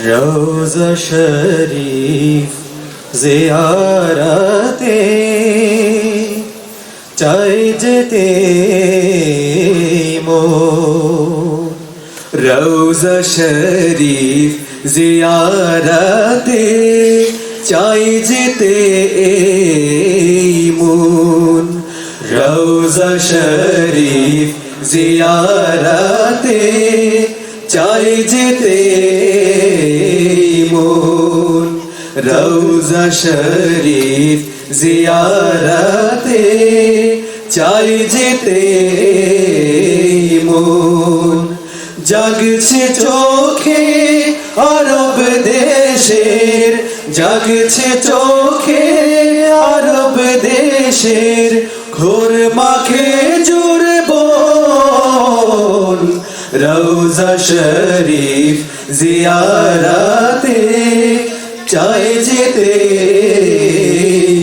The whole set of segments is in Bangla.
রওজা শরীফ জিয়ারতে চাই যেতে মন। রওজা শরীফ জিয়ারতে চাই যেতে মন। রওজা শরীফ জিয়ারতে চাই যেতে মন। রওজা শরীফ জিয়ারতে চাই যেতে মন। জাগছে চোখে আরব দেশের, জাগছে চোখে আরব দেশের ঘোর মাখে জুড়ব। রওজা শরীফ জিয়ারতে চাই যেতে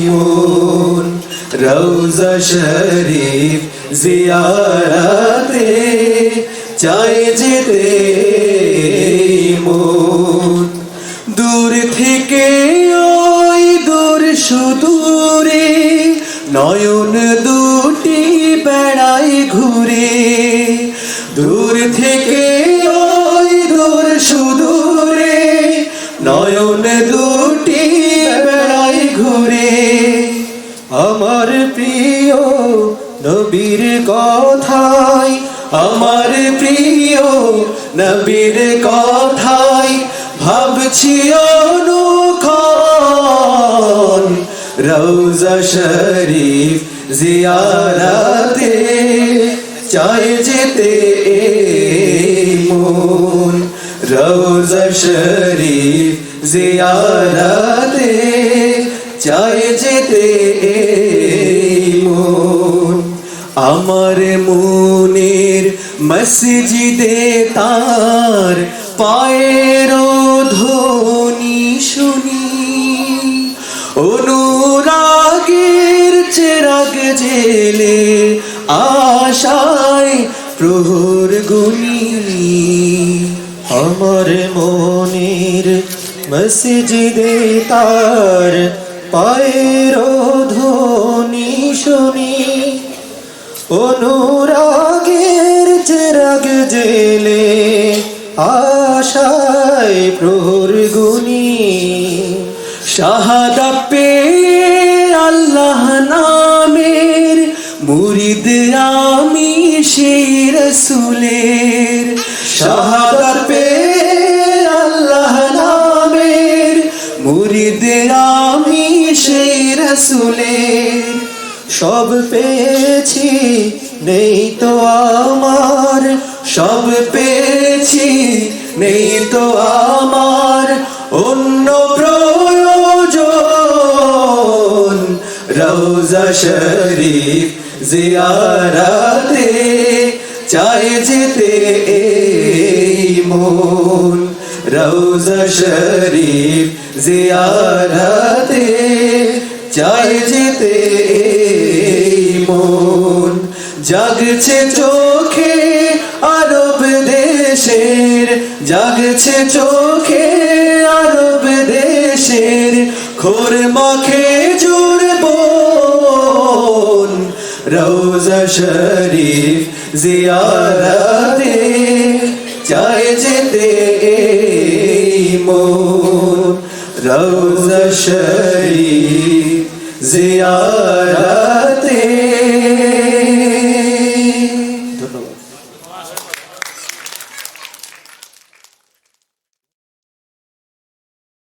মন। রওজা শরীফ জিয়ারতে চাই যেতে মন। দূর থেকে ওই দূর সুদূরে নয়ন দুটি বেড়াই ঘুরে। দূর থেকে ওই দূর সুদূরে নয়ন দুটি বেড়াই ঘুরে। আমার প্রিয় নবীর কথায়, আমার প্রিয় নবীর কথায় ভাবছি অনুক্ষণ। রওজা শরীফ জিয়ারতে চাই যেতে মন। রওজা শরীফ জিয়ারতে চাই যেতে মন। আমার মনের মসজিদে তার পায়ের ধ্বনি শুনি। অনুরাগের চেরাগ জেলে আশায় প্রহর গুনি। আমার মনের মসজিদে তার পায়ের ধ্বনি শুনি। অনুরাগের চেরাগ জেলে আশায় প্রহর গুনি। শাহাদাত পেয়ে আল্লাহ নামের মুরিদ আমি সেই রসুলের। শাহাদাত পেয়ে আল্লাহ নামের মুরিদ আমি সেই রসুলের। সব পেয়েছি নেই তো আমার, সব পেয়েছি নেই তো আমার অন্য প্রয়োজন। রওজা শরীফ জিয়ারতে চাই যেতে মন। রওজা শরীফ জিয়ারতে চাই যেতে মন। জাগছে চোখে আরব দেশের, জাগছে চোখে আরব দেশের ঘোর মাখে জুড়ব। রওজা শরীফ জিয়ারতে চাই যেতে মন। রওজা শরীফ জিয়ারতে